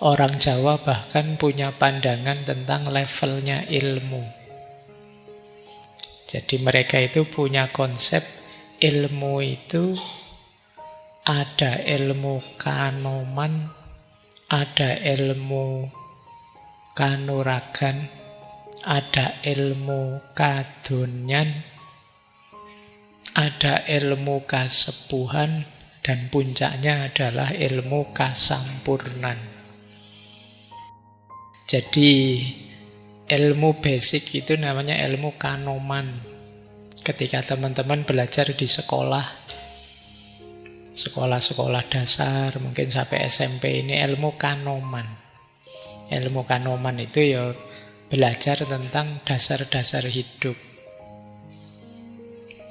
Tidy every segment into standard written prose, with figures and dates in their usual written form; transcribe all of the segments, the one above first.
Orang Jawa bahkan punya pandangan tentang levelnya ilmu. Jadi mereka itu punya konsep ilmu itu ada ilmu kanoman, ada ilmu kanuragan, ada ilmu kadonyan, ada ilmu kasepuhan, dan puncaknya adalah ilmu kasampurnan. Jadi ilmu basic itu namanya ilmu kanoman. Ketika teman-teman belajar di sekolah-sekolah dasar, mungkin sampai SMP, ini ilmu kanoman. Ilmu kanoman itu ya belajar tentang dasar-dasar hidup.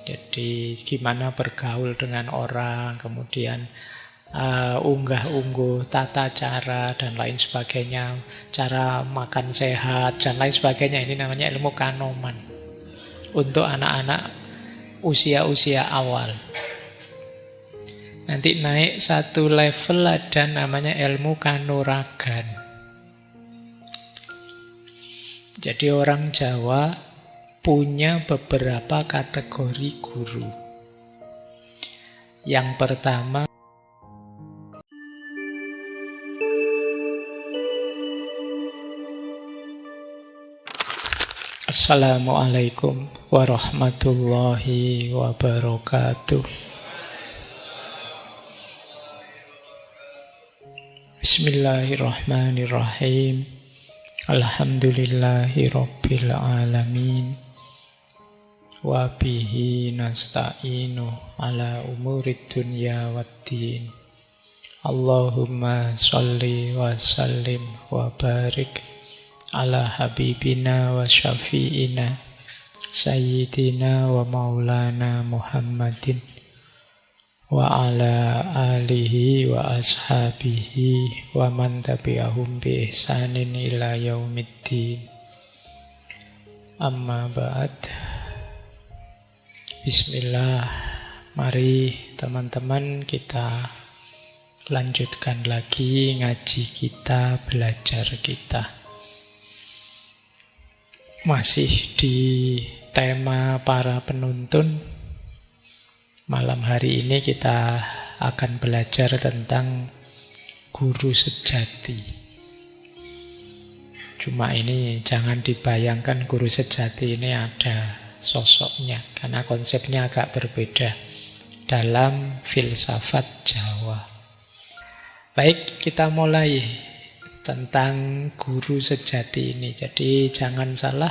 Jadi gimana bergaul dengan orang, kemudian unggah-ungguh tata cara dan lain sebagainya, cara makan sehat dan lain sebagainya. Ini namanya ilmu kanoman untuk anak-anak usia-usia awal. Nanti naik satu level ada namanya ilmu kanuragan. Jadi orang Jawa punya beberapa kategori guru. Yang pertama, Assalamualaikum warahmatullahi wabarakatuh. Bismillahirrahmanirrahim. Alhamdulillahi rabbil alamin. Wa bihi nasta'inu ala umurid dunya waddin. Allahumma sholli wa sallim wa barik ala habibina wa syafi'ina sayyidina wa maulana Muhammadin wa ala alihi wa ashabihi wa man tabi'ahum bi ihsanin ila yaumiddin. Amma ba'd. Bismillah. Mari teman-teman kita lanjutkan lagi ngaji kita, belajar kita. Masih di tema para penuntun. Malam hari ini kita akan belajar tentang guru sejati. Cuma ini jangan dibayangkan guru sejati ini ada sosoknya, karena konsepnya agak berbeda dalam filsafat Jawa. Baik, kita mulai tentang guru sejati ini. Jadi jangan salah,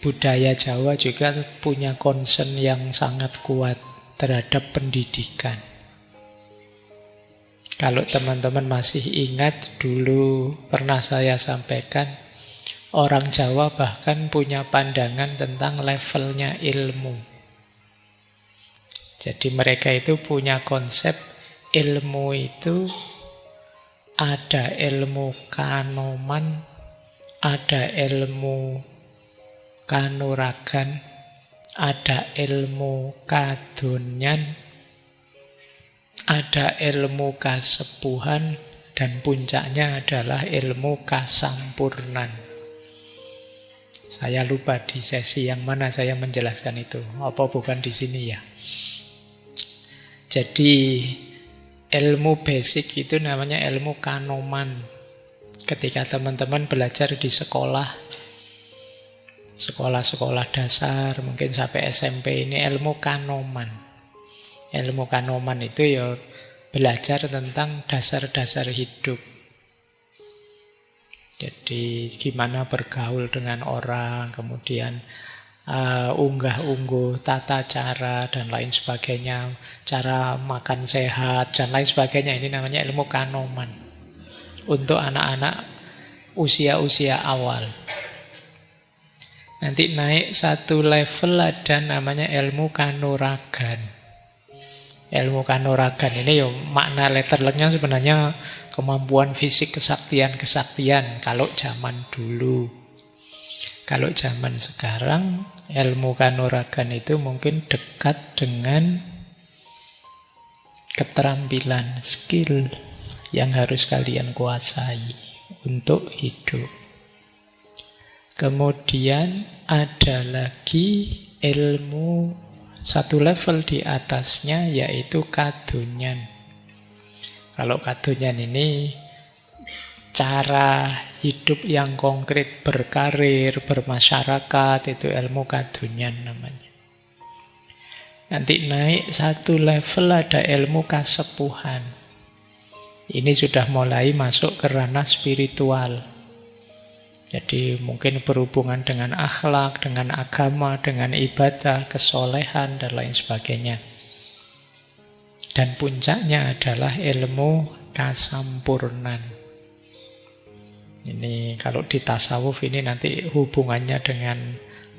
budaya Jawa juga punya concern yang sangat kuat terhadap pendidikan. Kalau teman-teman masih ingat, dulu pernah saya sampaikan, orang Jawa bahkan punya pandangan tentang levelnya ilmu. Jadi mereka itu punya konsep ilmu itu ada ilmu kanoman, ada ilmu kanuragan, ada ilmu kadonyan, ada ilmu kasepuhan, dan puncaknya adalah ilmu kasampurnan. Saya lupa di sesi yang mana saya menjelaskan itu. Apa bukan di sini ya? Jadi ilmu basic itu namanya ilmu kanoman. Ketika teman-teman belajar di sekolah-sekolah dasar, mungkin sampai SMP, ini ilmu kanoman. Ilmu kanoman itu ya belajar tentang dasar-dasar hidup. Jadi gimana bergaul dengan orang, kemudian unggah-ungguh tata cara dan lain sebagainya, cara makan sehat dan lain sebagainya. Ini namanya ilmu kanoman untuk anak-anak usia-usia awal. Nanti naik satu level ada namanya ilmu kanuragan. Ilmu kanuragan ini ya makna letternya sebenarnya kemampuan fisik, kesaktian kalau zaman dulu. Kalau zaman sekarang ilmu kanuragan itu mungkin dekat dengan keterampilan, skill yang harus kalian kuasai untuk hidup. Kemudian ada lagi ilmu satu level di atasnya, yaitu kadonyan. Kalau kadonyan ini cara hidup yang konkret, berkarir, bermasyarakat, itu ilmu kadonyan namanya. Nanti naik satu level ada ilmu kasepuhan. Ini sudah mulai masuk ke ranah spiritual. Jadi mungkin berhubungan dengan akhlak, dengan agama, dengan ibadah, kesolehan, dan lain sebagainya. Dan puncaknya adalah ilmu kasampurnan. Ini kalau di tasawuf ini nanti hubungannya dengan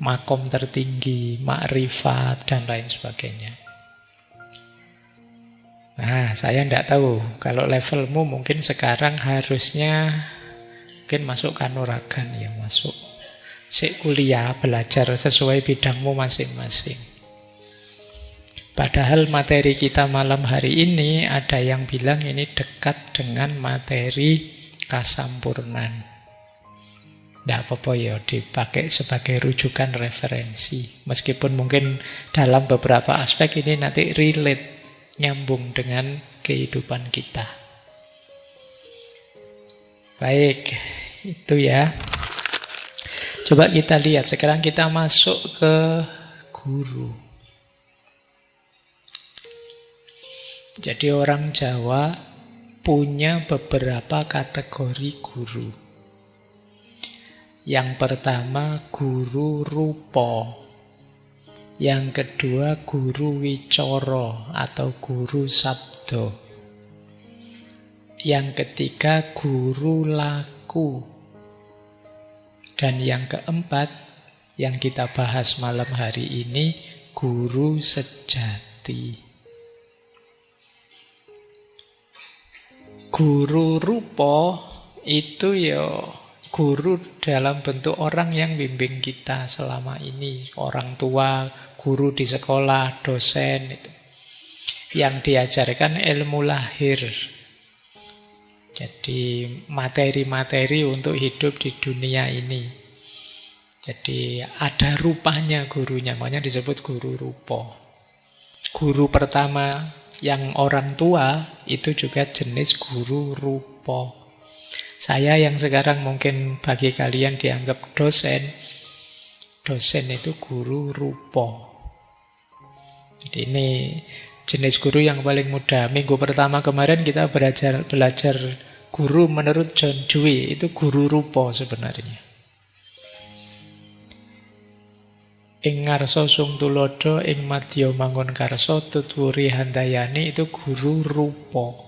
makom tertinggi, makrifat, dan lain sebagainya. Nah, saya tidak tahu. Kalau levelmu mungkin sekarang harusnya mungkin masuk kanuragan ya, masuk kuliah, belajar sesuai bidangmu masing-masing. Padahal materi kita malam hari ini ada yang bilang ini dekat dengan materi kasampurnan. Tidak apa-apa ya, dipakai sebagai rujukan referensi. Meskipun mungkin dalam beberapa aspek ini nanti relate, nyambung dengan kehidupan kita. Baik, itu ya. Coba kita lihat, sekarang kita masuk ke guru. Jadi orang Jawa punya beberapa kategori guru. Yang pertama guru rupa, yang kedua guru wicara atau guru sabda, yang ketiga guru laku, dan yang keempat yang kita bahas malam hari ini guru sejati. Guru rupa itu ya guru dalam bentuk orang yang bimbing kita selama ini. Orang tua, guru di sekolah, dosen itu. Yang diajarkan ilmu lahir. Jadi materi-materi untuk hidup di dunia ini. Jadi ada rupanya gurunya, makanya disebut guru rupa. Guru pertama yang orang tua itu juga jenis guru rupa. Saya yang sekarang mungkin bagi kalian dianggap dosen. Dosen itu guru rupa. Jadi ini jenis guru yang paling mudah. Minggu pertama kemarin kita belajar guru menurut John Dewey. Itu guru rupa sebenarnya. Ing ngarsa sung tulodo, ing madya mangun karsa, tutwuri handayani, itu guru rupa.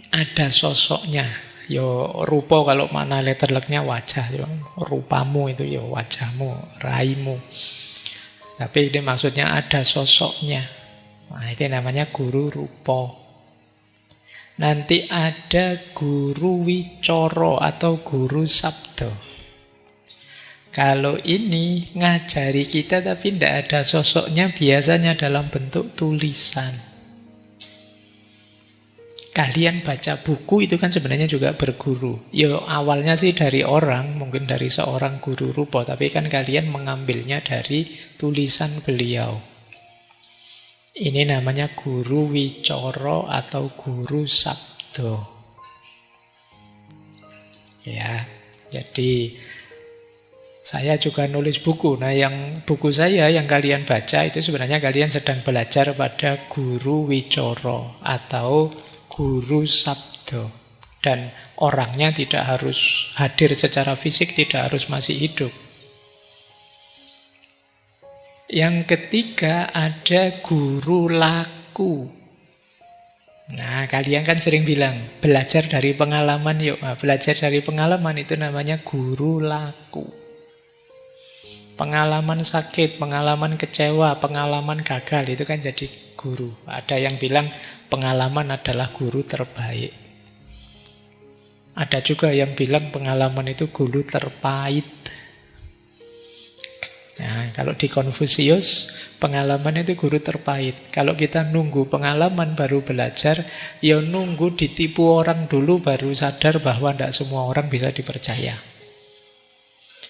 Ada sosoknya. Yo rupa kalau makna letterleknya wajah. Yo, rupamu itu yo wajahmu, raimu. Tapi ini maksudnya ada sosoknya. Nah, ini namanya guru rupa. Nanti ada guru wicara atau guru sabda. Kalau ini ngajari kita tapi tidak ada sosoknya, biasanya dalam bentuk tulisan. Kalian baca buku itu kan sebenarnya juga berguru. Ya awalnya sih dari orang, mungkin dari seorang guru rupa, tapi kan kalian mengambilnya dari tulisan beliau. Ini namanya guru wicara atau guru sabda. Ya, jadi saya juga nulis buku. Nah, yang buku saya yang kalian baca itu sebenarnya kalian sedang belajar pada guru wicara atau guru sabda. Dan orangnya tidak harus hadir secara fisik, tidak harus masih hidup. Yang ketiga ada guru laku. Nah, kalian kan sering bilang belajar dari pengalaman yuk. Nah, belajar dari pengalaman itu namanya guru laku. Pengalaman sakit, pengalaman kecewa, pengalaman gagal itu kan jadi guru. Ada yang bilang pengalaman adalah guru terbaik. Ada juga yang bilang pengalaman itu guru terpahit. Nah, kalau di Konfusius, Pengalaman itu guru terpahit. Kalau kita nunggu pengalaman baru belajar, ya nunggu ditipu orang dulu baru sadar bahwa tidak semua orang bisa dipercaya.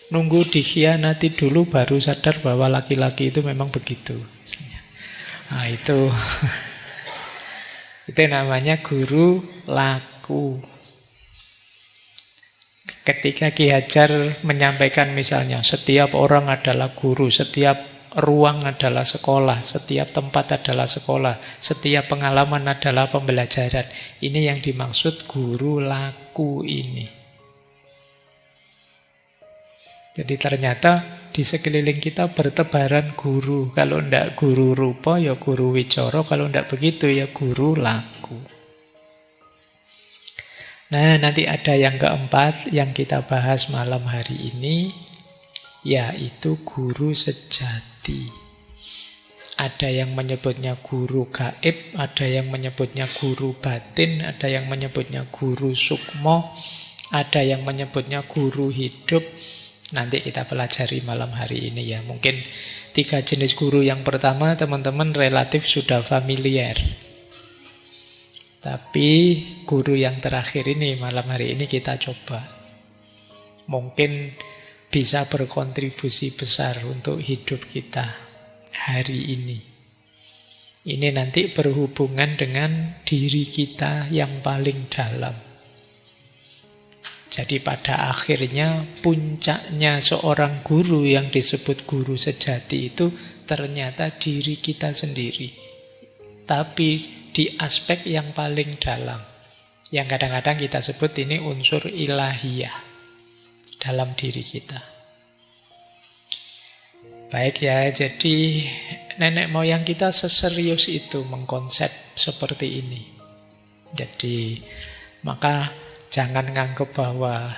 Nunggu dikhianati dulu baru sadar bahwa laki-laki itu memang begitu. Nah itu itu namanya guru laku. Ketika Ki Hajar menyampaikan misalnya, setiap orang adalah guru, setiap ruang adalah sekolah, setiap tempat adalah sekolah, setiap pengalaman adalah pembelajaran. Ini yang dimaksud guru laku ini. Jadi ternyata di sekeliling kita bertebaran guru. Kalau tidak guru rupa, ya guru wicoro. Kalau tidak begitu, ya guru laku. Nah, nanti ada yang keempat yang kita bahas malam hari ini, yaitu guru sejati. Ada yang menyebutnya guru gaib, ada yang menyebutnya guru batin, ada yang menyebutnya guru sukmo, ada yang menyebutnya guru hidup. Nanti kita pelajari malam hari ini ya. Mungkin 3 jenis guru yang pertama teman-teman relatif sudah familiar. Tapi guru yang terakhir ini, malam hari ini kita coba. Mungkin bisa berkontribusi besar untuk hidup kita hari ini. Ini nanti berhubungan dengan diri kita yang paling dalam. Jadi pada akhirnya puncaknya seorang guru yang disebut guru sejati itu ternyata diri kita sendiri. Tapi di aspek yang paling dalam, yang kadang-kadang kita sebut ini unsur ilahiyah dalam diri kita. Baik ya, jadi nenek moyang kita seserius itu mengkonsep seperti ini. Jadi maka jangan nganggep bahwa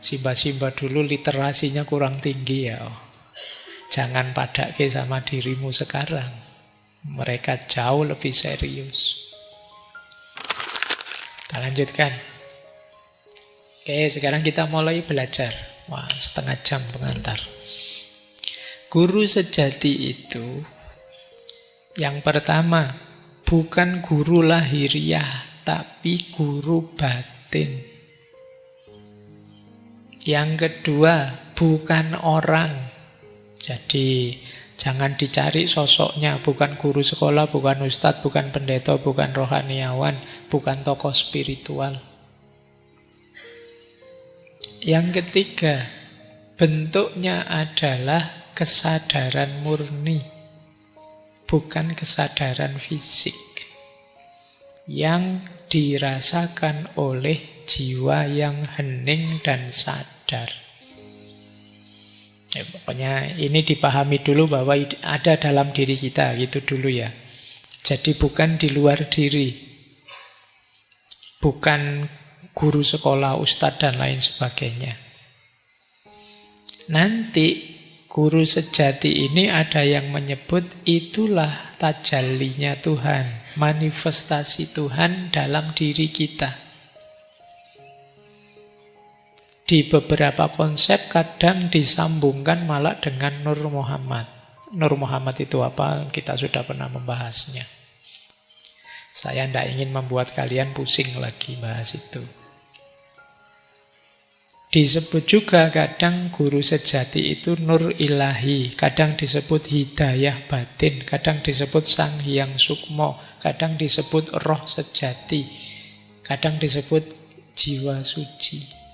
Simba-simba dulu literasinya kurang tinggi ya. Jangan padake sama dirimu sekarang. Mereka jauh lebih serius. Kita lanjutkan. Oke, sekarang kita mulai belajar. Wah, setengah jam pengantar. Guru sejati itu, yang pertama, bukan guru lahiriah, tapi guru batin. Yang kedua, bukan orang. Jadi jangan dicari sosoknya, bukan guru sekolah, bukan ustadz, bukan pendeta, bukan rohaniawan, bukan tokoh spiritual. Yang ketiga, bentuknya adalah kesadaran murni, bukan kesadaran fisik, yang dirasakan oleh jiwa yang hening dan sadar. Ya, pokoknya ini dipahami dulu bahwa ada dalam diri kita, gitu dulu ya. Jadi bukan di luar diri, bukan guru sekolah, ustadz dan lain sebagainya. Nanti guru sejati ini ada yang menyebut itulah tajallinya Tuhan, manifestasi Tuhan dalam diri kita. Di beberapa konsep kadang disambungkan malah dengan Nur Muhammad. Nur Muhammad itu apa? Kita sudah pernah membahasnya. Saya tidak ingin membuat kalian pusing lagi bahas itu. Disebut juga kadang guru sejati itu Nur Ilahi, kadang disebut hidayah batin, kadang disebut Sang Hyang Sukmo, kadang disebut roh sejati, kadang disebut jiwa suci.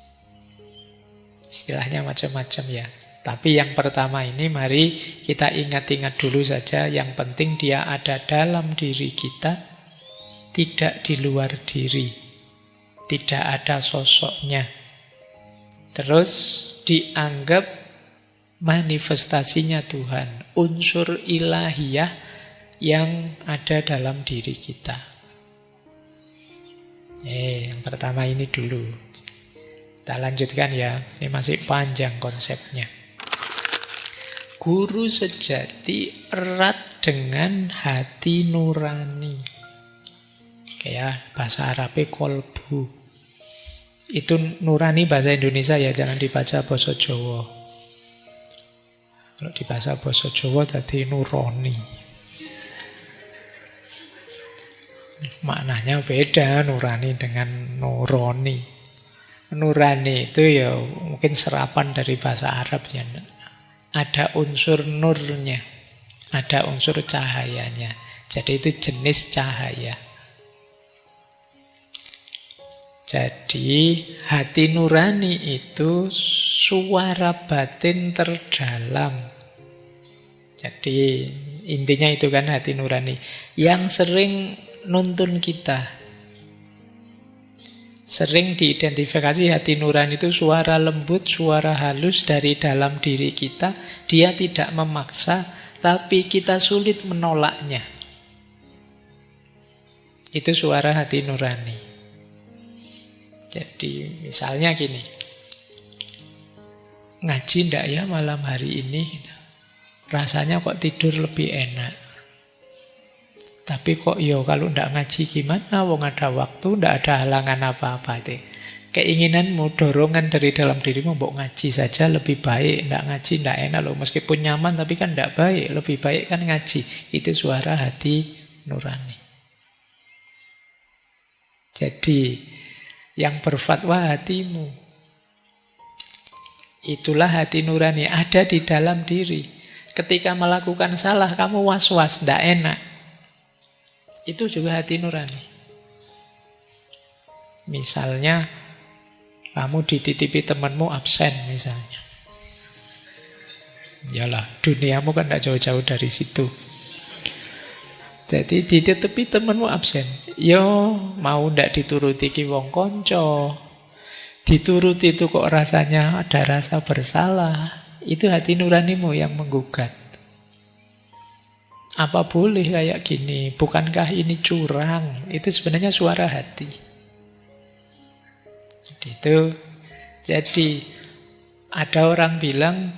Istilahnya macam-macam ya. Tapi yang pertama ini mari kita ingat-ingat dulu saja. Yang penting dia ada dalam diri kita, tidak di luar diri, tidak ada sosoknya. Terus dianggap manifestasinya Tuhan, unsur ilahiyah yang ada dalam diri kita. Yang pertama ini dulu. Kita lanjutkan ya, ini masih panjang konsepnya. Guru sejati erat dengan hati nurani. Kayak bahasa Arabnya kolbu. Itu nurani bahasa Indonesia ya, jangan dibaca bahasa Jawa. Kalau di bahasa basa Jawa tadi nurani. Maknanya beda nurani dengan nurani. Nurani itu ya mungkin serapan dari bahasa Arab ya. Ada unsur nurnya, ada unsur cahayanya. Jadi itu jenis cahaya. Jadi hati nurani itu suara batin terdalam. Jadi intinya itu kan hati nurani yang sering nuntun kita. Sering diidentifikasi hati nurani itu suara lembut, suara halus dari dalam diri kita. Dia tidak memaksa, tapi kita sulit menolaknya. Itu suara hati nurani. Jadi misalnya gini, ngaji ndak ya malam hari ini? Rasanya kok tidur lebih enak. Tapi kok kalau ndak ngaji gimana? Wong ada waktu, ndak ada halangan apa-apa itu. Keinginanmu, dorongan dari dalam dirimu, mbok ngaji saja lebih baik. Ndak ngaji ndak enak loh. Meskipun nyaman tapi kan ndak baik. Lebih baik kan ngaji. Itu suara hati nurani. Jadi yang berfatwa hatimu. Itulah hati nurani, ada di dalam diri. Ketika melakukan salah, kamu was-was, ndak enak. Itu juga hati nurani. Misalnya, kamu dititipi temanmu absen misalnya. Yalah, duniamu kan tidak jauh-jauh dari situ. Jadi dititipi temanmu absen. Yo, mau ndak dituruti ki wong konco. Dituruti itu kok rasanya ada rasa bersalah. Itu hati nuranimu yang menggugat. Apa boleh kayak gini? Bukankah ini curang? Itu sebenarnya suara hati. Jadi ada orang bilang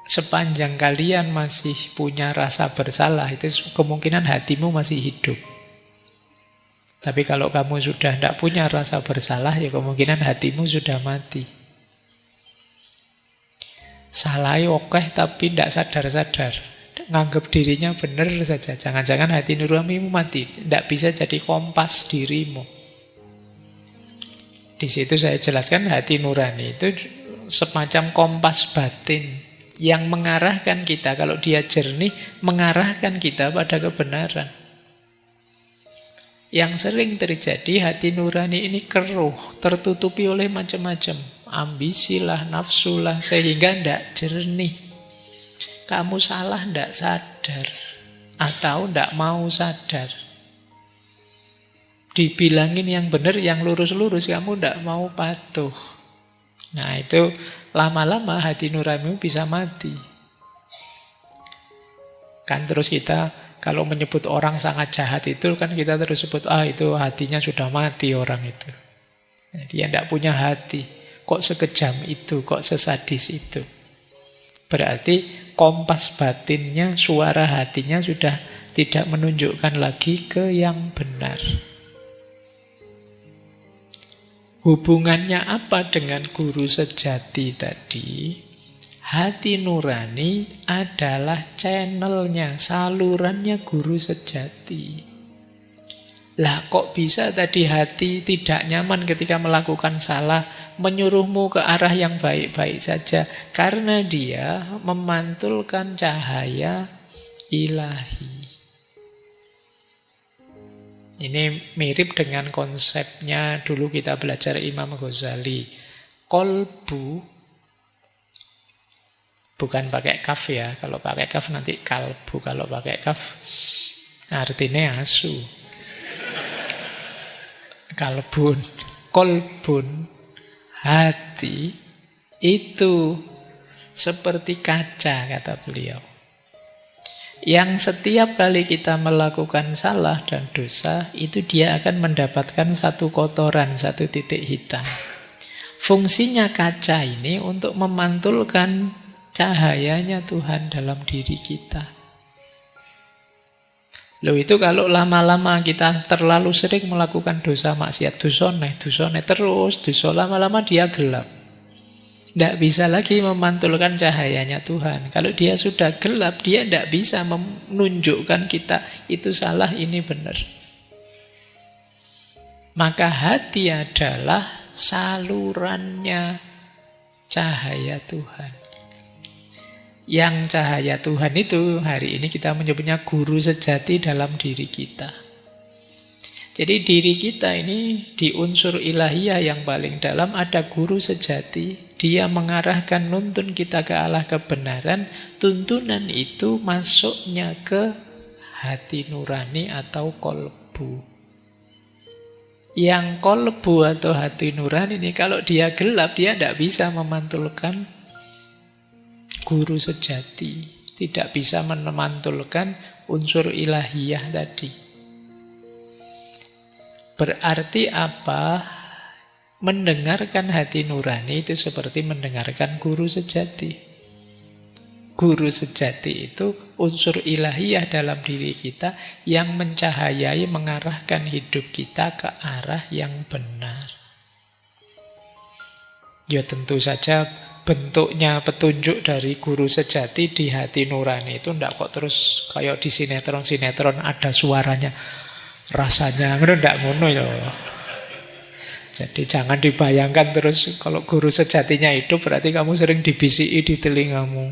sepanjang kalian masih punya rasa bersalah, itu kemungkinan hatimu masih hidup. Tapi kalau kamu sudah tidak punya rasa bersalah, ya kemungkinan hatimu sudah mati. Salah oke tapi tidak sadar-sadar. Nganggap dirinya benar saja. Jangan-jangan hati nuranimu mati. Tidak bisa jadi kompas dirimu. Di situ saya jelaskan hati nurani itu semacam kompas batin yang mengarahkan kita. Kalau dia jernih, mengarahkan kita pada kebenaran. Yang sering terjadi hati nurani ini keruh, tertutupi oleh macam-macam. Ambisilah, nafsulah, sehingga tidak jernih. Kamu salah ndak sadar atau ndak mau sadar. Dibilangin yang benar, yang lurus-lurus, kamu ndak mau patuh. Nah itu lama-lama hati nuranimu bisa mati. Kan terus kita kalau menyebut orang sangat jahat itu kan kita terus sebut itu hatinya sudah mati orang itu. Nah, dia ndak punya hati. Kok sekejam itu, kok sesadis itu. Berarti kompas batinnya, suara hatinya sudah tidak menunjukkan lagi ke yang benar. Hubungannya apa dengan guru sejati tadi? Hati nurani adalah channelnya, salurannya guru sejati. Lah kok bisa tadi hati tidak nyaman ketika melakukan salah, menyuruhmu ke arah yang baik-baik saja? Karena dia memantulkan cahaya ilahi. Ini mirip dengan konsepnya dulu kita belajar Imam Ghazali. Kolbu, bukan pakai kaf ya. Kalau pakai kaf nanti kalbu. Kalau pakai kaf artinya asu. Kalbun, kolbun, hati itu seperti kaca, kata beliau. Yang setiap kali kita melakukan salah dan dosa, itu dia akan mendapatkan satu kotoran, satu titik hitam. Fungsinya kaca ini untuk memantulkan cahayanya Tuhan dalam diri kita. Loh itu kalau lama-lama kita terlalu sering melakukan dosa maksiat, dosone terus, dosa lama-lama dia gelap. Tidak bisa lagi memantulkan cahayanya Tuhan. Kalau dia sudah gelap, dia tidak bisa menunjukkan kita itu salah, ini benar. Maka hati adalah salurannya cahaya Tuhan. Yang cahaya Tuhan itu hari ini kita menyebutnya guru sejati dalam diri kita. Jadi diri kita ini di unsur ilahiyah yang paling dalam ada guru sejati. Dia mengarahkan, nuntun kita ke arah kebenaran. Tuntunan itu masuknya ke hati nurani atau kolbu. Yang kolbu atau hati nurani ini kalau dia gelap, dia tidak bisa memantulkan guru sejati. Tidak bisa memantulkan unsur ilahiyah tadi. Berarti apa? Mendengarkan hati nurani itu seperti mendengarkan guru sejati. Guru sejati itu unsur ilahiyah dalam diri kita yang mencahayai, mengarahkan hidup kita ke arah yang benar. Ya tentu saja bentuknya petunjuk dari guru sejati di hati nurani itu ndak kok terus kayak di sinetron-sinetron ada suaranya. Rasanya ndak ngono ya. Jadi jangan dibayangkan terus kalau guru sejatinya hidup berarti kamu sering dibisiki di telingamu.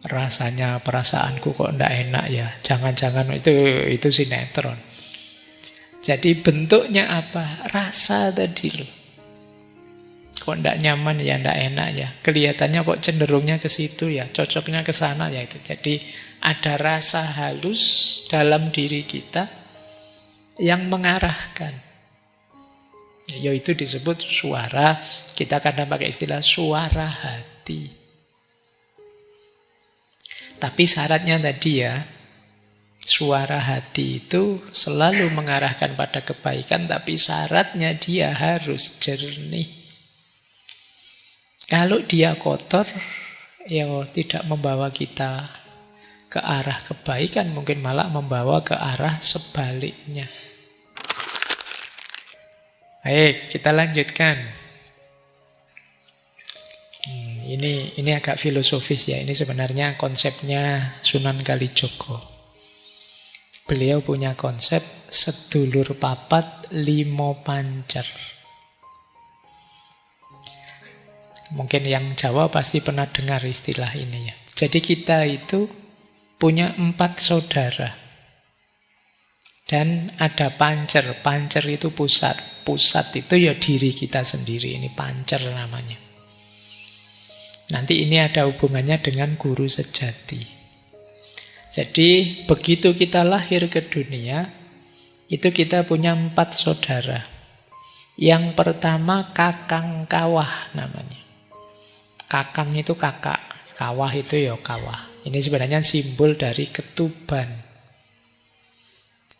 Rasanya perasaanku kok ndak enak ya. Jangan-jangan itu sinetron. Jadi bentuknya apa? Rasa tadi loh. Kok ndak nyaman ya, ndak enak ya. Kelihatannya kok cenderungnya ke situ ya, cocoknya ke sana ya itu. Jadi ada rasa halus dalam diri kita yang mengarahkan. Yaitu disebut suara, kita kadang pakai istilah suara hati. Tapi syaratnya tadi ya, suara hati itu selalu mengarahkan pada kebaikan, tapi syaratnya dia harus jernih. Kalau dia kotor, ya tidak membawa kita ke arah kebaikan, mungkin malah membawa ke arah sebaliknya. Baik, kita lanjutkan. Ini agak filosofis ya. Ini sebenarnya konsepnya Sunan Kalijogo. Beliau punya konsep sedulur papat limo pancer. Mungkin yang Jawa pasti pernah dengar istilah ini ya. Jadi kita itu punya 4 saudara. Dan ada pancer. Pancer itu pusat. Pusat itu ya diri kita sendiri. Ini pancer namanya. Nanti ini ada hubungannya dengan guru sejati. Jadi begitu kita lahir ke dunia, itu kita punya 4 saudara. Yang pertama kakang kawah namanya. Kakang itu kakak, kawah itu ya kawah. Ini sebenarnya simbol dari ketuban.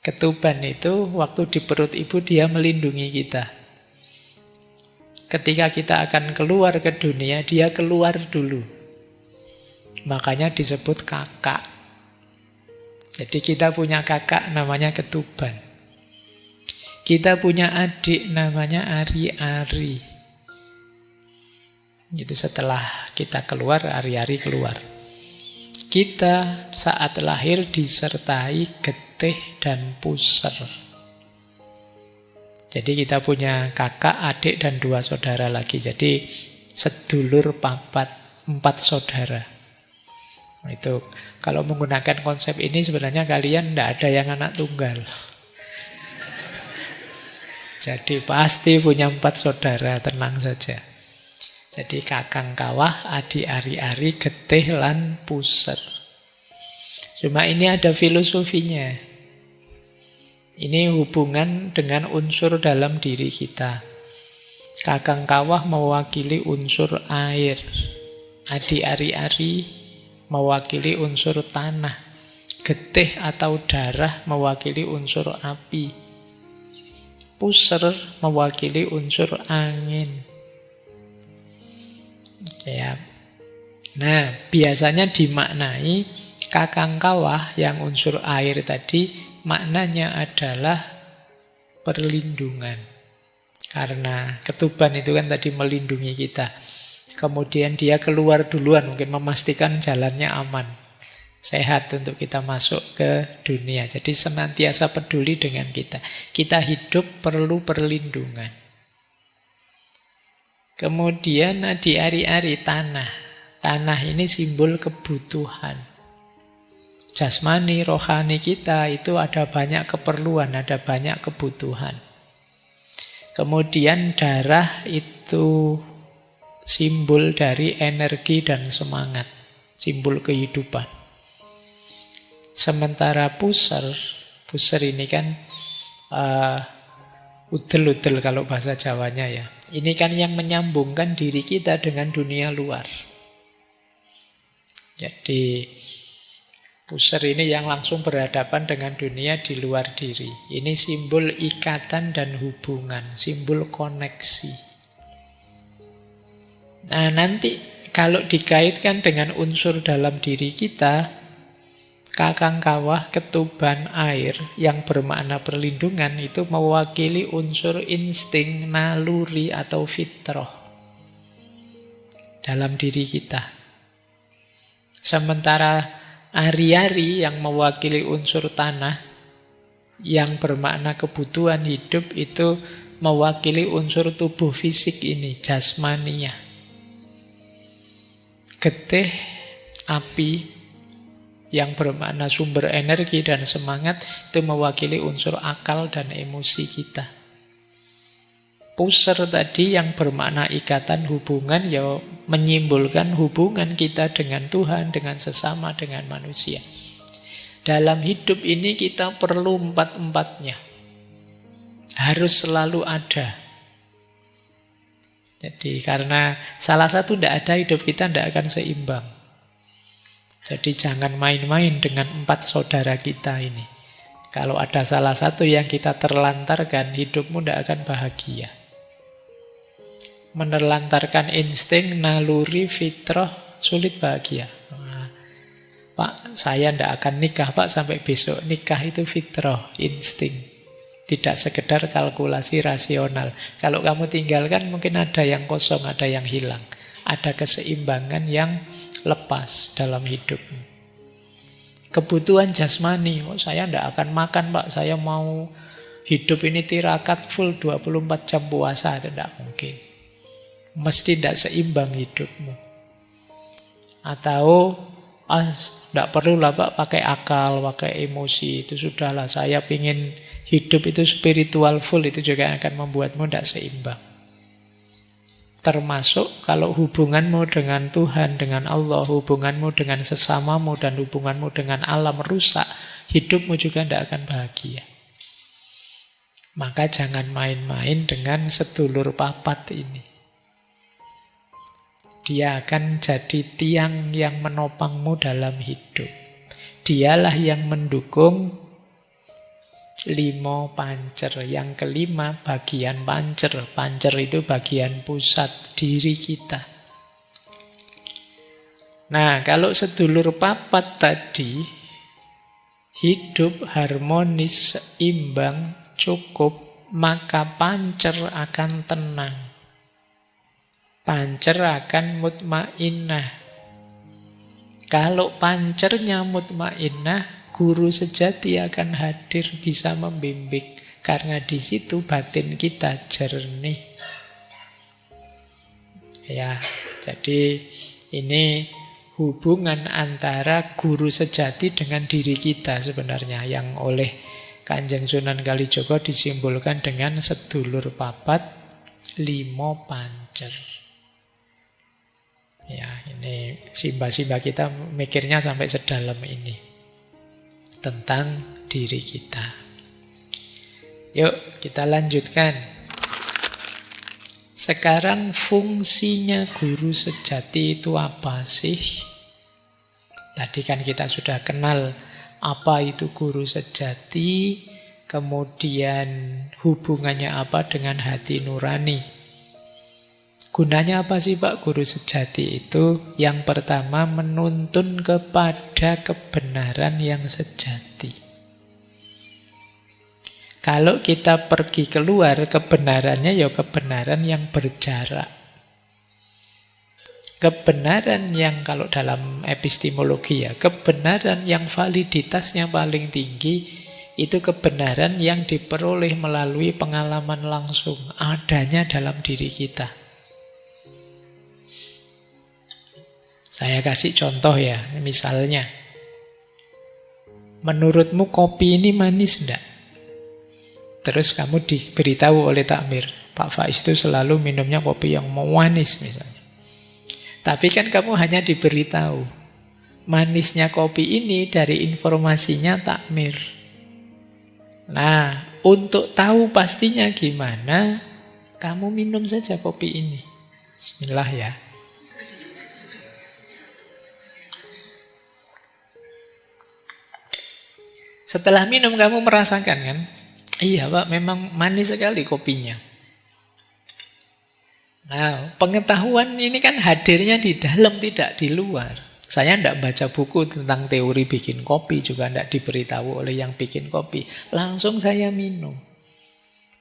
Ketuban itu waktu di perut ibu dia melindungi kita. Ketika kita akan keluar ke dunia, dia keluar dulu. Makanya disebut kakak. Jadi kita punya kakak namanya ketuban. Kita punya adik namanya ari-ari. Itu setelah kita keluar, ari-ari keluar. Kita saat lahir disertai getih dan puser. Jadi kita punya kakak, adik, dan 2 saudara lagi. Jadi sedulur papat, 4 saudara. Itu kalau menggunakan konsep ini sebenarnya kalian tidak ada yang anak tunggal. Jadi pasti punya 4 saudara, tenang saja. Jadi kakang kawah, adik ari-ari, getih lan puser. Cuma ini ada filosofinya. Ini hubungan dengan unsur dalam diri kita. Kakang kawah mewakili unsur air. Adik ari-ari mewakili unsur tanah. Getih atau darah mewakili unsur api. Puser mewakili unsur angin. Ya. Nah, biasanya dimaknai kakang kawah yang unsur air tadi maknanya adalah perlindungan. Karena ketuban itu kan tadi melindungi kita. Kemudian dia keluar duluan, mungkin memastikan jalannya aman, sehat untuk kita masuk ke dunia. Jadi senantiasa peduli dengan kita. Kita hidup perlu perlindungan. Kemudian di ari-ari tanah. Tanah ini simbol kebutuhan. Jasmani, rohani kita itu ada banyak keperluan, ada banyak kebutuhan. Kemudian darah itu simbol dari energi dan semangat, simbol kehidupan. Sementara puser ini kan udel-udel kalau bahasa Jawanya ya. Ini kan yang menyambungkan diri kita dengan dunia luar. Jadi puser ini yang langsung berhadapan dengan dunia di luar diri. Ini simbol ikatan dan hubungan, simbol koneksi. Nah nanti kalau dikaitkan dengan unsur dalam diri kita, kakang kawah, ketuban, air yang bermakna perlindungan itu mewakili unsur insting, naluri atau fitrah dalam diri kita. Sementara ari-ari yang mewakili unsur tanah yang bermakna kebutuhan hidup itu mewakili unsur tubuh fisik ini, jasmania. Getih, api yang bermakna sumber energi dan semangat itu mewakili unsur akal dan emosi kita. Puser tadi yang bermakna ikatan hubungan ya menyimbolkan hubungan kita dengan Tuhan, dengan sesama, dengan manusia. Dalam hidup ini kita perlu empat-empatnya. Harus selalu ada. Jadi karena salah satu tidak ada, hidup kita tidak akan seimbang. Jadi jangan main-main dengan empat saudara kita ini. Kalau ada salah satu yang kita terlantarkan, hidupmu tidak akan bahagia. Menelantarkan insting, naluri, fitrah, sulit bahagia. Pak, saya tidak akan nikah Pak sampai besok. Nikah itu fitrah, insting. Tidak sekedar kalkulasi rasional. Kalau kamu tinggalkan mungkin ada yang kosong, ada yang hilang. Ada keseimbangan yang lepas dalam hidupmu. Kebutuhan jasmani, saya tidak akan makan Pak, saya mau hidup ini tirakat full 24 jam puasa, itu tidak mungkin. Mesti tidak seimbang hidupmu. Atau tidak perlulah Pak pakai akal, pakai emosi, itu sudahlah, saya ingin hidup itu spiritual full, itu juga akan membuatmu tidak seimbang. Termasuk kalau hubunganmu dengan Tuhan, dengan Allah, hubunganmu dengan sesamamu, dan hubunganmu dengan alam rusak, hidupmu juga tidak akan bahagia. Maka jangan main-main dengan sedulur papat ini. Dia akan jadi tiang yang menopangmu dalam hidup. Dialah yang mendukung 5 pancer. Yang kelima bagian pancer. Pancer itu bagian pusat diri kita. Nah, kalau sedulur papat tadi hidup harmonis, seimbang, cukup, maka pancer akan tenang. Pancer akan mutmainnah. Kalau pancernya mutmainnah, guru sejati akan hadir bisa membimbing. Karena di situ batin kita jernih. Ya, jadi ini hubungan antara guru sejati dengan diri kita sebenarnya, yang oleh Kanjeng Sunan Kalijaga disimbolkan dengan sedulur papat 5 pancer. Ya, ini simba-simba kita mikirnya sampai sedalam ini tentang diri kita. Yuk, kita lanjutkan. Sekarang fungsinya guru sejati itu apa sih? Tadi kan kita sudah kenal apa itu guru sejati, kemudian hubungannya apa dengan hati nurani. Gunanya apa sih Pak guru sejati itu? Yang pertama, menuntun kepada kebenaran yang sejati. Kalau kita pergi keluar, kebenarannya ya kebenaran yang berjarak. Kebenaran yang kalau dalam epistemologi ya, kebenaran yang validitasnya paling tinggi itu kebenaran yang diperoleh melalui pengalaman langsung, adanya dalam diri kita. Saya kasih contoh ya, misalnya, menurutmu kopi ini manis enggak? Terus kamu diberitahu oleh takmir, Pak Faiz itu selalu minumnya kopi yang manis misalnya. Tapi kan kamu hanya diberitahu manisnya kopi ini dari informasinya takmir. Nah, untuk tahu pastinya gimana, kamu minum saja kopi ini. Bismillah ya. Setelah minum kamu merasakan kan? Iya Pak, memang manis sekali kopinya. Nah, pengetahuan ini kan hadirnya di dalam, tidak di luar. Saya tidak baca buku tentang teori bikin kopi, juga tidak diberitahu oleh yang bikin kopi. Langsung saya minum.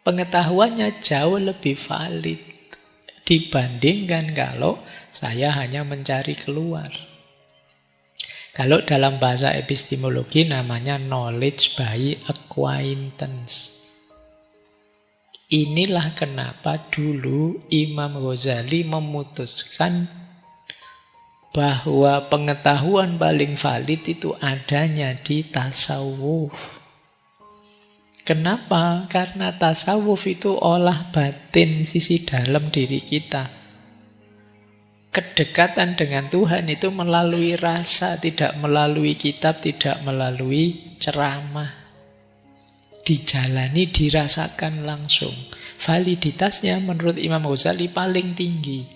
Pengetahuannya jauh lebih valid dibandingkan kalau saya hanya mencari keluar. Kalau dalam bahasa epistemologi namanya knowledge by acquaintance. Inilah kenapa dulu Imam Ghazali memutuskan bahwa pengetahuan paling valid itu adanya di tasawuf. Kenapa? Karena tasawuf itu olah batin sisi dalam diri kita. Kedekatan dengan Tuhan itu melalui rasa, tidak melalui kitab, tidak melalui ceramah. Dijalani, dirasakan langsung. Validitasnya menurut Imam Ghazali paling tinggi.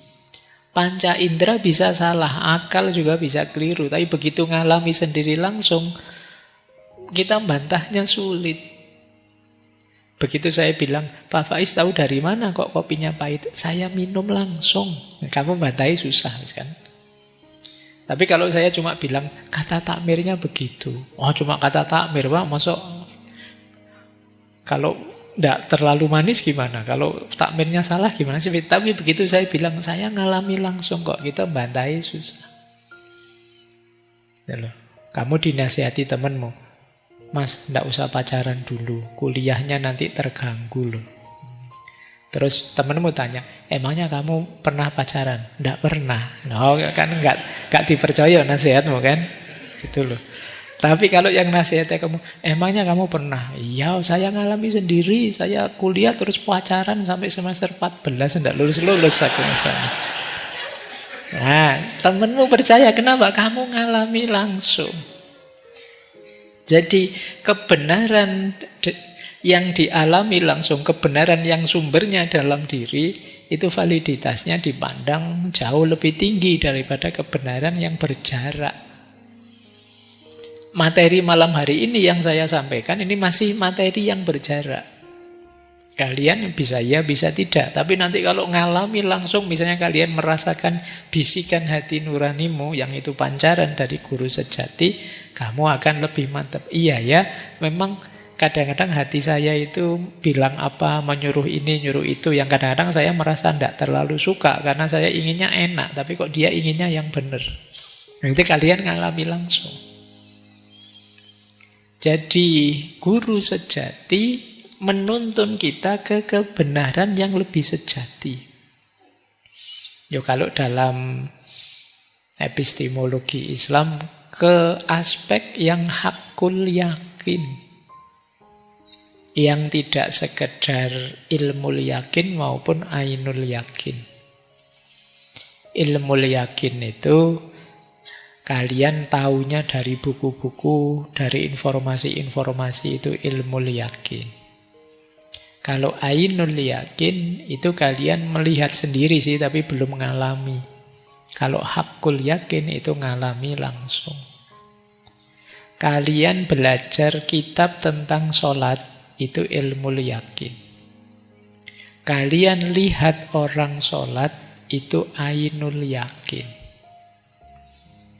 Panca indera bisa salah, akal juga bisa keliru, tapi begitu ngalami sendiri langsung, kita bantahnya sulit. Begitu saya bilang, Pak Faiz tahu dari mana kok kopinya pahit? Saya minum langsung. Kamu bantahi susah kan? Tapi kalau saya cuma bilang, kata takmirnya begitu. Oh cuma kata takmir Pak, masuk. Kalau tidak terlalu manis gimana? Kalau takmirnya salah gimana sih? Tapi begitu saya bilang, saya ngalami langsung kok. Kita bantai susah. Ya loh. Kamu dinasihati temanmu, Mas, tidak usah pacaran dulu. Kuliahnya nanti terganggu loh. Terus temanmu tanya, emangnya kamu pernah pacaran? Tidak pernah. No, kan nggak dipercaya nasihatmu kan? Gitu loh. Tapi kalau yang nasihatnya kamu, emangnya kamu pernah? Iya, saya ngalami sendiri. Saya kuliah terus pacaran sampai semester 14, tidak lulus-lulus aku misalnya. Nah, temenmu percaya, kenapa? Kamu ngalami langsung. Jadi kebenaran yang dialami langsung, kebenaran yang sumbernya dalam diri, itu validitasnya dipandang jauh lebih tinggi daripada kebenaran yang berjarak. Materi malam hari ini yang saya sampaikan ini masih materi yang berjarak. Kalian bisa ya, bisa tidak. Tapi nanti kalau ngalami langsung, misalnya kalian merasakan bisikan hati nuranimu, yang itu pancaran dari guru sejati, kamu akan lebih mantap. Iya ya, memang kadang-kadang hati saya itu bilang apa, menyuruh ini, nyuruh itu. Yang kadang-kadang saya merasa tidak terlalu suka, karena saya inginnya enak, tapi kok dia inginnya yang benar. Nanti kalian ngalami langsung. Jadi guru sejati menuntun kita ke kebenaran yang lebih sejati. Yo, kalau dalam epistemologi Islam, ke aspek yang hakul yakin, yang tidak sekedar ilmu yakin maupun ainul yakin. Ilmu yakin itu kalian taunya dari buku-buku, dari informasi-informasi, itu ilmu yakin. Kalau ainul yakin itu kalian melihat sendiri sih, tapi belum mengalami. Kalau hakul yakin itu ngalami langsung. Kalian belajar kitab tentang sholat, itu ilmu yakin. Kalian lihat orang sholat, itu ainul yakin.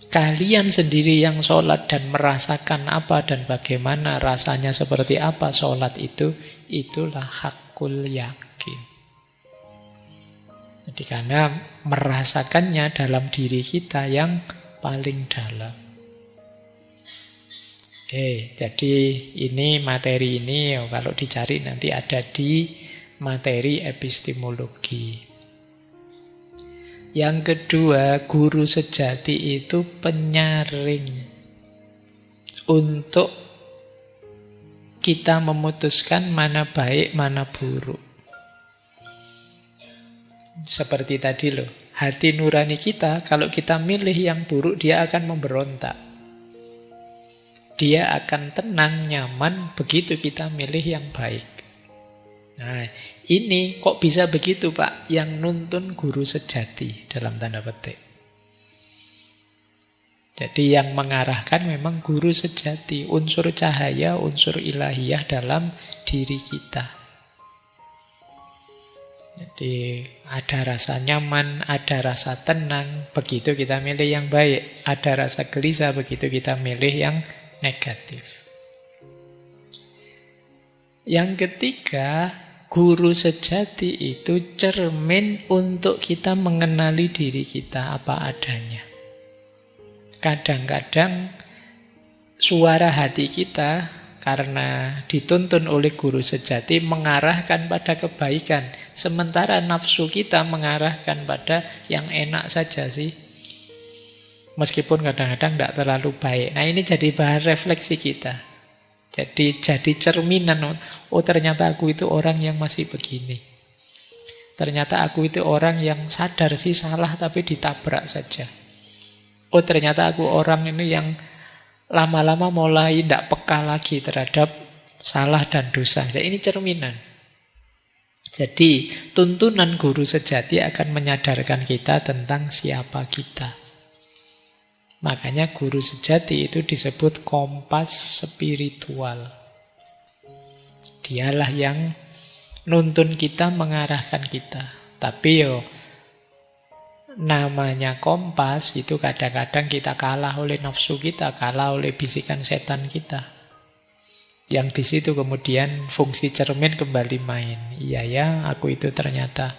Kalian sendiri yang sholat dan merasakan apa dan bagaimana rasanya, seperti apa sholat itu, itulah hakul yakin. Jadi karena merasakannya dalam diri kita yang paling dalam. Jadi ini materi ini kalau dicari nanti ada di materi epistemologi. Yang kedua, guru sejati itu penyaring untuk kita memutuskan mana baik, mana buruk. Seperti tadi loh, hati nurani kita kalau kita milih yang buruk dia akan memberontak. Dia akan tenang, nyaman begitu kita milih yang baik. Nah, ini kok bisa begitu Pak? Yang nuntun guru sejati dalam tanda petik. Jadi yang mengarahkan memang guru sejati, unsur cahaya, unsur ilahiyah dalam diri kita. Jadi ada rasa nyaman, ada rasa tenang, begitu kita milih yang baik. Ada rasa gelisah, begitu kita milih yang negatif. Yang ketiga, guru sejati itu cermin untuk kita mengenali diri kita apa adanya. Kadang-kadang suara hati kita karena dituntun oleh guru sejati mengarahkan pada kebaikan, sementara nafsu kita mengarahkan pada yang enak saja sih. Meskipun kadang-kadang tidak terlalu baik. Nah ini jadi bahan refleksi kita. Jadi cerminan, oh ternyata aku itu orang yang masih begini. Ternyata aku itu orang yang sadar sih salah tapi ditabrak saja. Oh ternyata aku orang ini yang lama-lama mulai tidak peka lagi terhadap salah dan dosa. Jadi ini cerminan. Jadi tuntunan guru sejati akan menyadarkan kita tentang siapa kita. Makanya guru sejati itu disebut kompas spiritual. Dialah yang nuntun kita, mengarahkan kita. Tapi namanya kompas itu kadang-kadang kita kalah oleh nafsu kita, kalah oleh bisikan setan kita. Yang di situ kemudian fungsi cermin kembali main. Iya ya, aku itu ternyata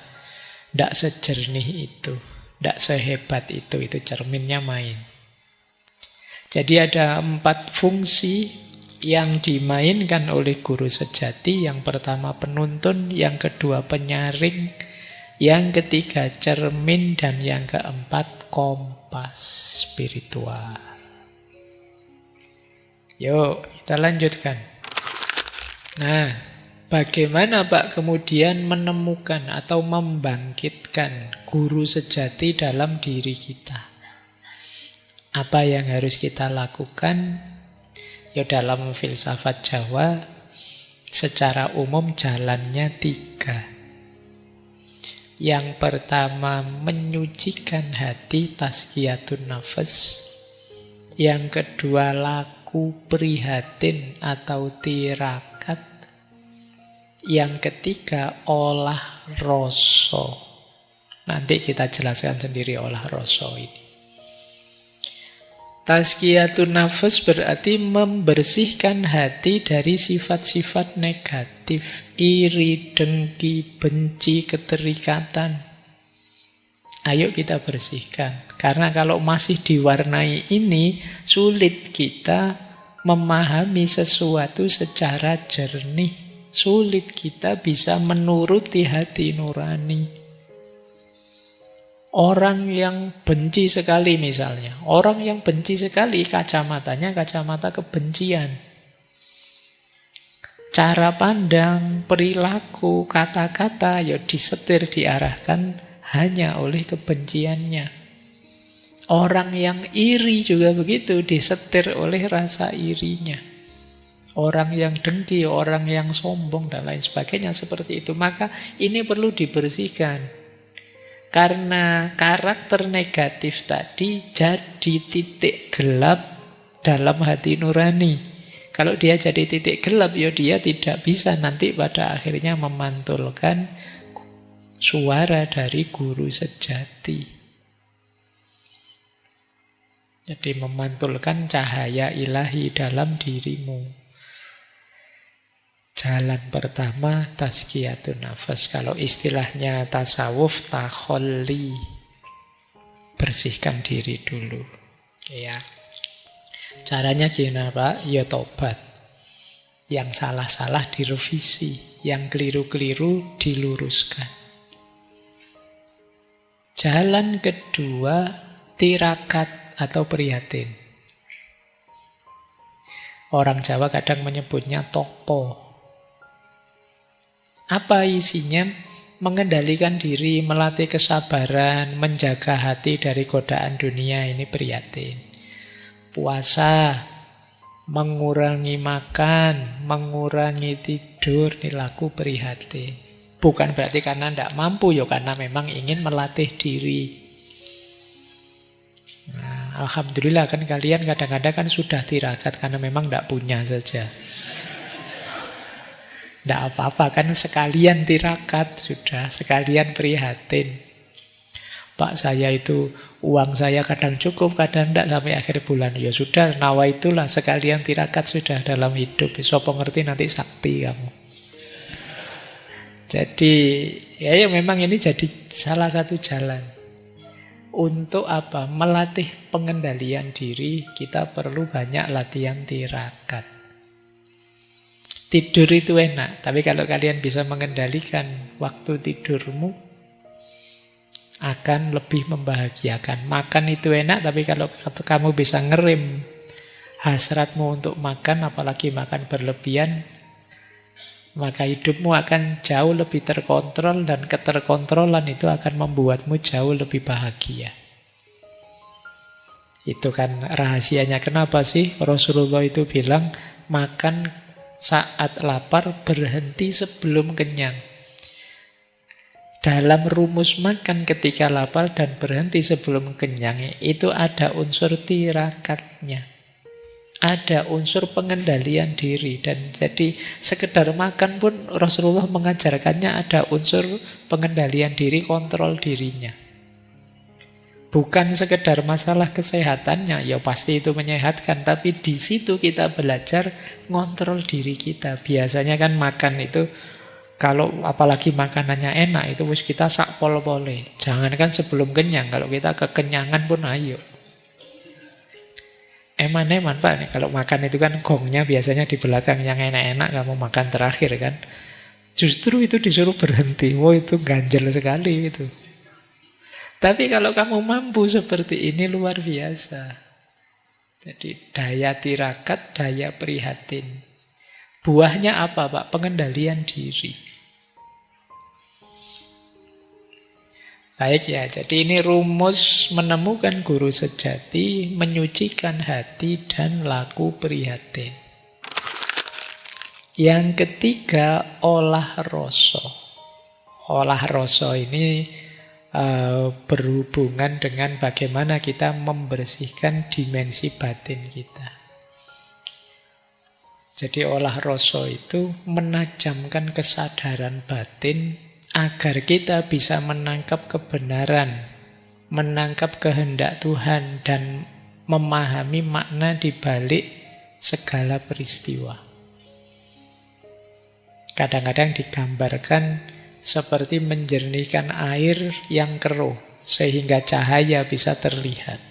tidak sejernih itu, tidak sehebat itu cerminnya main. Jadi ada 4 fungsi yang dimainkan oleh guru sejati. Yang pertama penuntun, yang kedua penyaring, yang ketiga cermin, dan yang keempat kompas spiritual. Yuk, kita lanjutkan. Nah, bagaimana Pak kemudian menemukan atau membangkitkan guru sejati dalam diri kita? Apa yang harus kita lakukan? Ya dalam filsafat Jawa, secara umum jalannya 3. Yang pertama menyucikan hati, tazkiyatun nafas. Yang kedua laku prihatin atau tirakat. Yang ketiga olah rasa. Nanti kita jelaskan sendiri olah rasa ini. Tazkiyatun nafas berarti membersihkan hati dari sifat-sifat negatif, iri, dengki, benci, keterikatan. Ayo kita bersihkan. Karena kalau masih diwarnai ini, sulit kita memahami sesuatu secara jernih. Sulit kita bisa menuruti hati nurani. Orang yang benci sekali misalnya, orang yang benci sekali kacamatanya kacamata kebencian. Cara pandang, perilaku, kata-kata ya disetir, diarahkan hanya oleh kebenciannya. Orang yang iri juga begitu, disetir oleh rasa irinya. Orang yang dengki, orang yang sombong dan lain sebagainya seperti itu. Maka ini perlu dibersihkan. Karena karakter negatif tadi jadi titik gelap dalam hati nurani. Kalau dia jadi titik gelap, ya dia tidak bisa nanti pada akhirnya memantulkan suara dari guru sejati. Jadi memantulkan cahaya ilahi dalam dirimu. Jalan pertama tazkiyatun nafas. Kalau istilahnya tasawuf, takholli. Bersihkan diri dulu. Ya. Caranya gimana Pak? Ya tobat. Yang salah-salah direvisi, yang keliru-keliru diluruskan. Jalan kedua, tirakat atau prihatin. Orang Jawa kadang menyebutnya topo. Apa isinya? Mengendalikan diri, melatih kesabaran, menjaga hati dari godaan dunia, ini prihatin. Puasa, mengurangi makan, mengurangi tidur, ini laku prihatin. Bukan berarti karena tidak mampu, ya karena memang ingin melatih diri. Nah, alhamdulillah kan kalian kadang-kadang kan sudah tirakat karena memang tidak punya saja. Tidak apa-apa kan sekalian tirakat sudah, sekalian prihatin. Pak saya itu uang saya kadang cukup, kadang tidak sampai akhir bulan. Ya sudah, nawa itulah sekalian tirakat sudah dalam hidup. Sopo ngerti nanti sakti kamu. Jadi ya memang ini jadi salah satu jalan. Untuk apa? Melatih pengendalian diri, kita perlu banyak latihan tirakat. Tidur itu enak, tapi kalau kalian bisa mengendalikan waktu tidurmu, akan lebih membahagiakan. Makan itu enak, tapi kalau kamu bisa ngerem hasratmu untuk makan, apalagi makan berlebihan, maka hidupmu akan jauh lebih terkontrol, dan keterkontrolan itu akan membuatmu jauh lebih bahagia. Itu kan rahasianya. Kenapa sih Rasulullah itu bilang makan saat lapar, berhenti sebelum kenyang. Dalam rumus makan ketika lapar dan berhenti sebelum kenyang, itu ada unsur tirakatnya. Ada unsur pengendalian diri. Dan jadi sekedar makan pun Rasulullah mengajarkannya ada unsur pengendalian diri, kontrol dirinya. Bukan sekedar masalah kesehatannya, ya pasti itu menyehatkan, tapi di situ kita belajar ngontrol diri kita. Biasanya kan makan itu, kalau apalagi makanannya enak, itu wis kita sak pol-pole. Jangankan sebelum kenyang, kalau kita kekenyangan pun ayo. Eman-eman Pak, nih, kalau makan itu kan gongnya biasanya di belakang, yang enak-enak kamu makan terakhir kan. Justru itu disuruh berhenti. Wah itu ganjel sekali itu. Tapi kalau kamu mampu seperti ini luar biasa. Jadi daya tirakat, daya prihatin. Buahnya apa Pak? Pengendalian diri. Baik ya, jadi ini rumus menemukan guru sejati, menyucikan hati dan laku prihatin. Yang ketiga, olah rasa. Olah rasa ini berhubungan dengan bagaimana kita membersihkan dimensi batin kita. Jadi olah rasa itu menajamkan kesadaran batin agar kita bisa menangkap kebenaran, menangkap kehendak Tuhan, dan memahami makna di balik segala peristiwa. Kadang-kadang digambarkan seperti menjernihkan air yang keruh, sehingga cahaya bisa terlihat.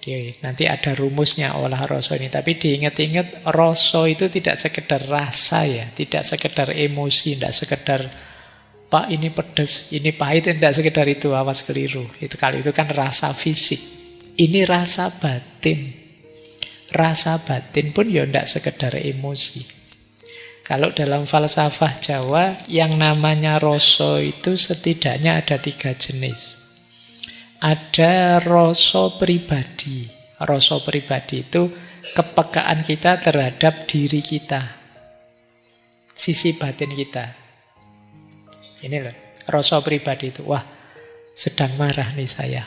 Jadi nanti ada rumusnya olah rasa ini. Tapi diingat-ingat, rasa itu tidak sekedar rasa ya, tidak sekedar emosi, tidak sekedar Pak ini pedas, ini pahit, tidak sekedar itu, awas keliru. Itu kalau itu kan rasa fisik. Ini rasa batin. Rasa batin pun ya tidak sekedar emosi. Kalau dalam falsafah Jawa, yang namanya rasa itu setidaknya ada 3 jenis. Ada rasa pribadi. Rasa pribadi itu kepekaan kita terhadap diri kita, sisi batin kita. Ini loh, rasa pribadi itu. Wah, sedang marah nih saya.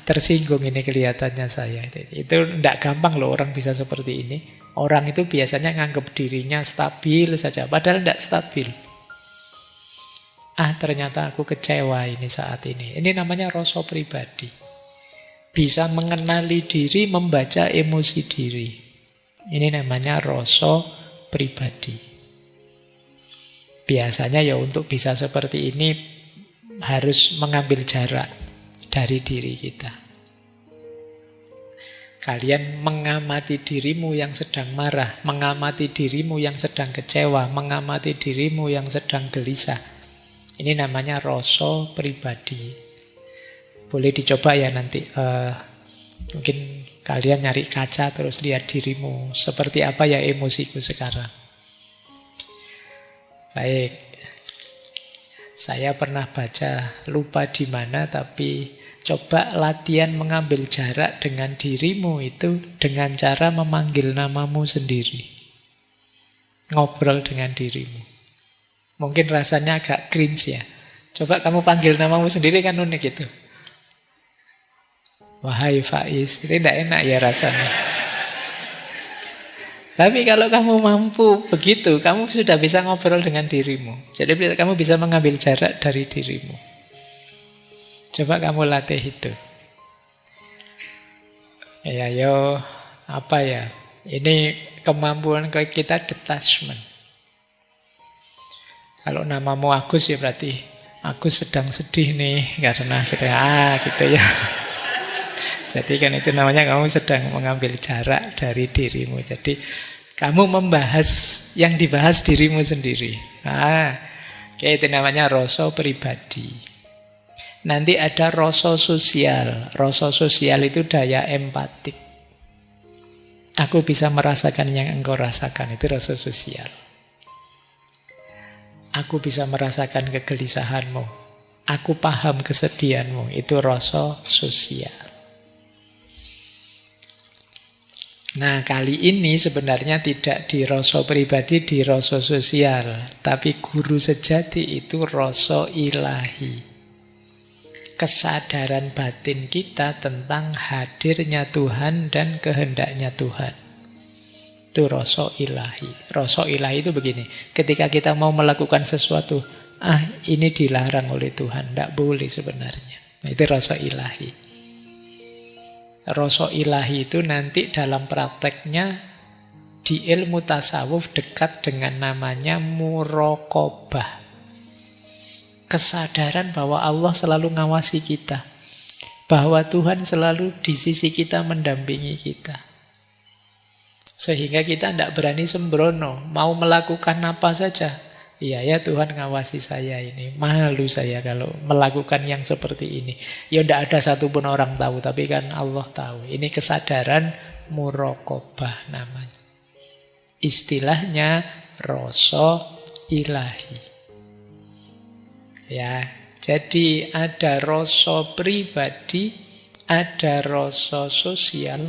Tersinggung ini kelihatannya saya. Itu tidak gampang loh orang bisa seperti ini. Orang itu biasanya nganggap dirinya stabil saja, padahal tidak stabil. Ternyata aku kecewa ini saat ini. Ini namanya rasa pribadi. Bisa mengenali diri, membaca emosi diri. Ini namanya rasa pribadi. Biasanya ya untuk bisa seperti ini harus mengambil jarak dari diri kita. Kalian mengamati dirimu yang sedang marah, mengamati dirimu yang sedang kecewa, mengamati dirimu yang sedang gelisah. Ini namanya rasa pribadi. Boleh dicoba ya nanti. Mungkin kalian nyari kaca terus lihat dirimu. Seperti apa ya emosiku sekarang. Baik. Saya pernah baca, lupa di mana, tapi coba latihan mengambil jarak dengan dirimu itu dengan cara memanggil namamu sendiri. Ngobrol dengan dirimu. Mungkin rasanya agak cringe ya. Coba kamu panggil namamu sendiri, kan unik itu. Wahai Faiz, itu tidak enak ya rasanya. Tapi kalau kamu mampu begitu, kamu sudah bisa ngobrol dengan dirimu. Jadi kamu bisa mengambil jarak dari dirimu. Coba kamu latih itu. Ya, apa ya? Ini kemampuan kita detachment. Kalau namamu Agus ya berarti Agus sedang sedih nih karena gitu ya. Jadi kan itu namanya kamu sedang mengambil jarak dari dirimu. Jadi kamu membahas yang dibahas dirimu sendiri. Oke, itu namanya rasa pribadi. Nanti ada rasa sosial. Rasa sosial itu daya empatik. Aku bisa merasakan yang engkau rasakan, itu rasa sosial. Aku bisa merasakan kegelisahanmu. Aku paham kesedihanmu, itu rasa sosial. Nah, kali ini sebenarnya tidak di rasa pribadi, di rasa sosial. Tapi guru sejati itu rasa ilahi. Kesadaran batin kita tentang hadirnya Tuhan dan kehendaknya Tuhan. Itu rasa ilahi. Rasa ilahi itu begini. Ketika kita mau melakukan sesuatu, ini dilarang oleh Tuhan. Tidak boleh sebenarnya. Itu rasa ilahi. Rasa ilahi itu nanti dalam prakteknya di ilmu tasawuf dekat dengan namanya muraqabah. Kesadaran bahwa Allah selalu ngawasi kita. Bahwa Tuhan selalu di sisi kita mendampingi kita. Sehingga kita tidak berani sembrono. Mau melakukan apa saja. Iya ya Tuhan ngawasi saya ini. Malu saya kalau melakukan yang seperti ini. Ya tidak ada satupun orang tahu. Tapi kan Allah tahu. Ini kesadaran muraqabah namanya. Istilahnya rasa ilahi. Ya, jadi ada rasa pribadi, ada rasa sosial,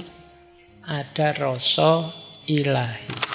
ada rasa ilahi.